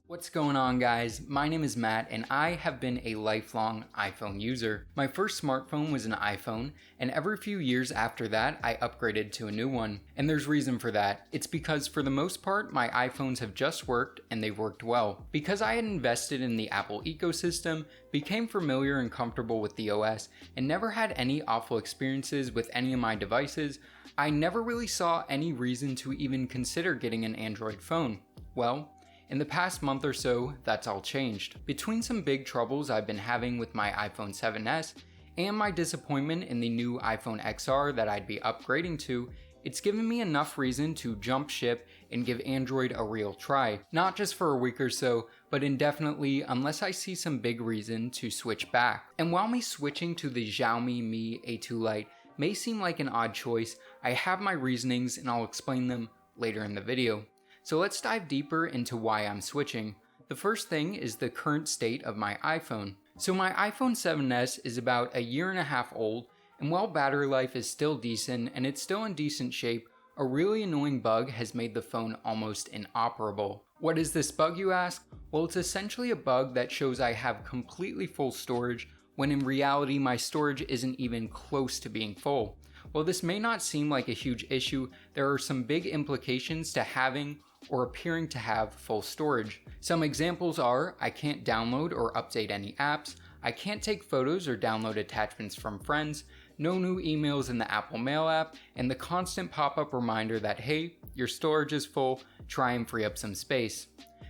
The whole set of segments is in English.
What's going on, guys? My name is Matt and I have been a lifelong iPhone user. My first smartphone was an iPhone, and every few years after that I upgraded to a new one. And there's reason for that. It's because for the most part my iPhones have just worked and they've worked well. Because I had invested in the Apple ecosystem, became familiar and comfortable with the OS, and never had any awful experiences with any of my devices, I never really saw any reason to even consider getting an Android phone. Well, in the past month or so, that's all changed. Between some big troubles I've been having with my iPhone 7s and my disappointment in the new iPhone XR that I'd be upgrading to, it's given me enough reason to jump ship and give Android a real try. Not just for a week or so, but indefinitely unless I see some big reason to switch back. And while me switching to the Xiaomi Mi A2 Lite may seem like an odd choice, I have my reasonings and I'll explain them later in the video. So let's dive deeper into why I'm switching. The first thing is the current state of my iPhone. So my iPhone 7s is about a year and a half old, and while battery life is still decent and it's still in decent shape, a really annoying bug has made the phone almost inoperable. What is this bug, you ask? Well, it's essentially a bug that shows I have completely full storage when in reality my storage isn't even close to being full. While this may not seem like a huge issue, there are some big implications to having or appearing to have full storage. Some examples are, I can't download or update any apps, I can't take photos or download attachments from friends, no new emails in the Apple Mail app, and the constant pop-up reminder that, hey, your storage is full, try and free up some space.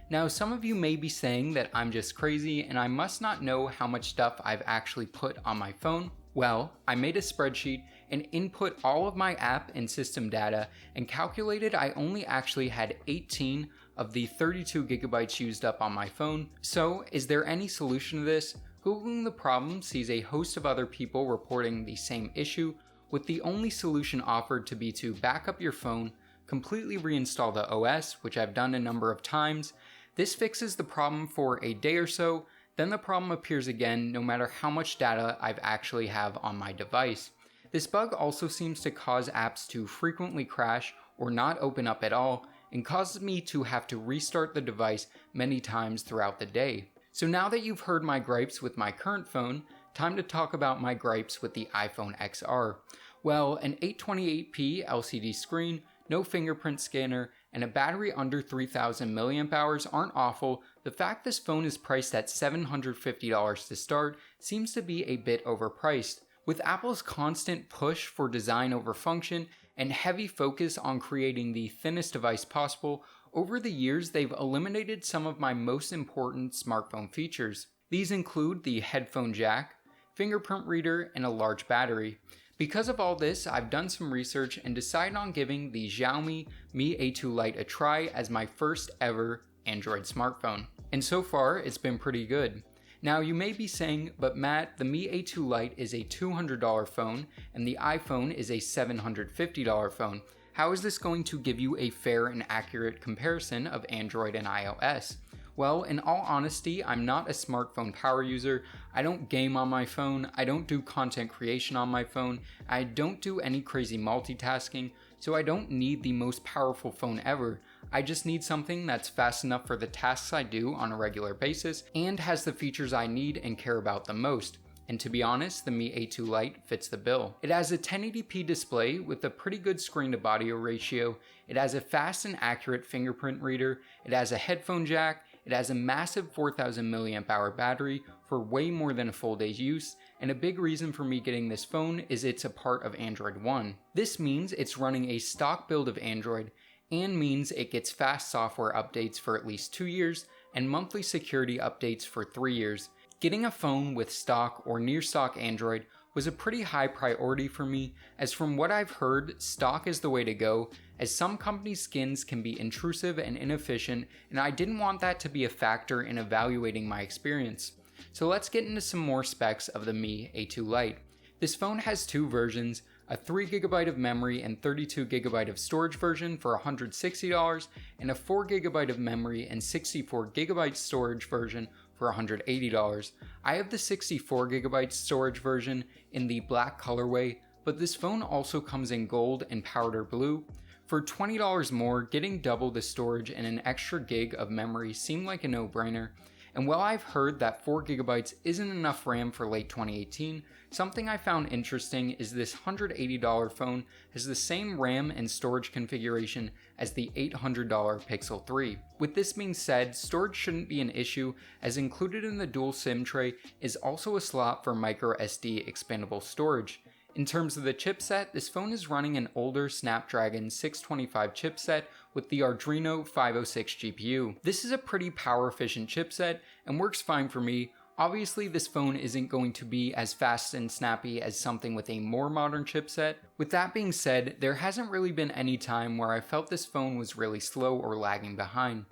Now, some of you may be saying that I'm just crazy and I must not know how much stuff I've actually put on my phone. Well, I made a spreadsheet and input all of my app and system data and calculated I only actually had 18 of the 32 gigabytes used up on my phone. So, is there any solution to this? Googling the problem sees a host of other people reporting the same issue, with the only solution offered to be to back up your phone, completely reinstall the OS, which I've done a number of times. This fixes the problem for a day or so, then the problem appears again no matter how much data I've actually have on my device. This bug also seems to cause apps to frequently crash or not open up at all, and causes me to have to restart the device many times throughout the day. So now that you've heard my gripes with my current phone, time to talk about my gripes with the iPhone XR. Well, an 828p LCD screen, no fingerprint scanner, and a battery under 3000 mAh aren't awful. The fact this phone is priced at $750 to start seems to be a bit overpriced. With Apple's constant push for design over function and heavy focus on creating the thinnest device possible, over the years they've eliminated some of my most important smartphone features. These include the headphone jack, fingerprint reader, and a large battery. Because of all this, I've done some research and decided on giving the Xiaomi Mi A2 Lite a try as my first ever Android smartphone. And so far, it's been pretty good. Now you may be saying, but Matt, the Mi A2 Lite is a $200 phone and the iPhone is a $750 phone. How is this going to give you a fair and accurate comparison of Android and iOS? Well, in all honesty, I'm not a smartphone power user. I don't game on my phone, I don't do content creation on my phone, I don't do any crazy multitasking, so I don't need the most powerful phone ever. I just need something that's fast enough for the tasks I do on a regular basis and has the features I need and care about the most. And to be honest, the Mi A2 Lite fits the bill. It has a 1080p display with a pretty good screen to body ratio, it has a fast and accurate fingerprint reader, it has a headphone jack, it has a massive 4000 mAh battery for way more than a full day's use, and a big reason for me getting this phone is it's a part of Android One. This means it's running a stock build of Android, and means it gets fast software updates for at least 2 years, and monthly security updates for 3 years. Getting a phone with stock or near stock Android was a pretty high priority for me, as from what I've heard, stock is the way to go, as some companies' skins can be intrusive and inefficient, and I didn't want that to be a factor in evaluating my experience. So let's get into some more specs of the Mi A2 Lite. This phone has two versions, a 3GB of memory and 32GB of storage version for $160, and a 4GB of memory and 64GB storage version for $180. I have the 64GB storage version in the black colorway, but this phone also comes in gold and powder blue. For $20 more, getting double the storage and an extra gig of memory seemed like a no-brainer. And while I've heard that 4GB isn't enough RAM for late 2018, something I found interesting is this $180 phone has the same RAM and storage configuration as the $800 Pixel 3. With this being said, storage shouldn't be an issue, as included in the dual SIM tray is also a slot for microSD expandable storage. In terms of the chipset, this phone is running an older Snapdragon 625 chipset with the Adreno 506 GPU. This is a pretty power efficient chipset and works fine for me. Obviously, this phone isn't going to be as fast and snappy as something with a more modern chipset. With that being said, there hasn't really been any time where I felt this phone was really slow or lagging behind.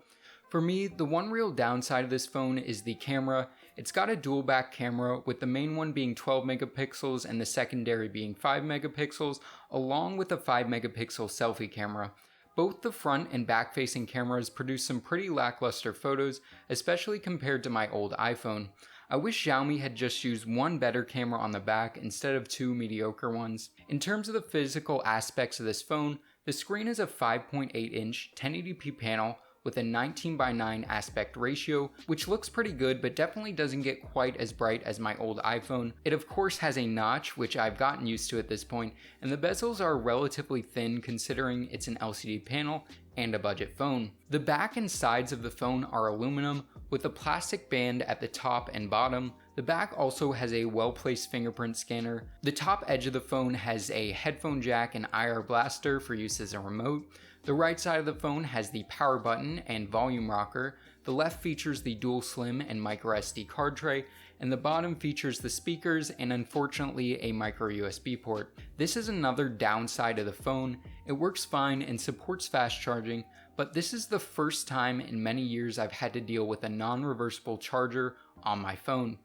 For me, the one real downside of this phone is the camera. It's got a dual back camera, with the main one being 12 megapixels and the secondary being 5 megapixels, along with a 5 megapixel selfie camera. Both the front and back facing cameras produce some pretty lackluster photos, especially compared to my old iPhone. I wish Xiaomi had just used one better camera on the back instead of two mediocre ones. In terms of the physical aspects of this phone, the screen is a 5.8-inch 1080p panel with a 19:9 aspect ratio, which looks pretty good but definitely doesn't get quite as bright as my old iPhone. It of course has a notch, which I've gotten used to at this point, and the bezels are relatively thin considering it's an LCD panel and a budget phone. The back and sides of the phone are aluminum with a plastic band at the top and bottom. The back also has a well-placed fingerprint scanner. The top edge of the phone has a headphone jack and IR blaster for use as a remote. The right side of the phone has the power button and volume rocker. The left features the dual SIM and microSD card tray, and the bottom features the speakers and unfortunately a micro USB port. This is another downside of the phone. It works fine and supports fast charging, but this is the first time in many years I've had to deal with a non-reversible charger on my phone.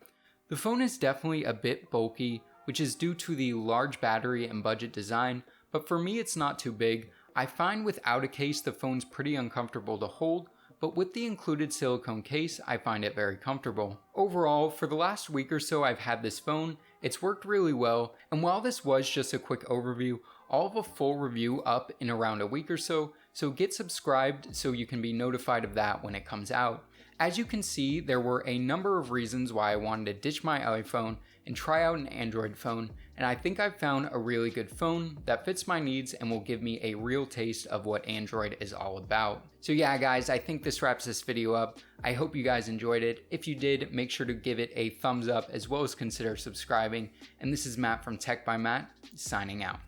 The phone is definitely a bit bulky, which is due to the large battery and budget design, but for me it's not too big. I find without a case the phone's pretty uncomfortable to hold, but with the included silicone case I find it very comfortable. Overall, for the last week or so I've had this phone, it's worked really well, and while this was just a quick overview, I'll have a full review up in around a week or so get subscribed so you can be notified of that when it comes out. As you can see, there were a number of reasons why I wanted to ditch my iPhone and try out an Android phone, and I think I've found a really good phone that fits my needs and will give me a real taste of what Android is all about. So yeah guys, I think this wraps this video up. I hope you guys enjoyed it. If you did, make sure to give it a thumbs up as well as consider subscribing. And this is Matt from Tech by Matt, signing out.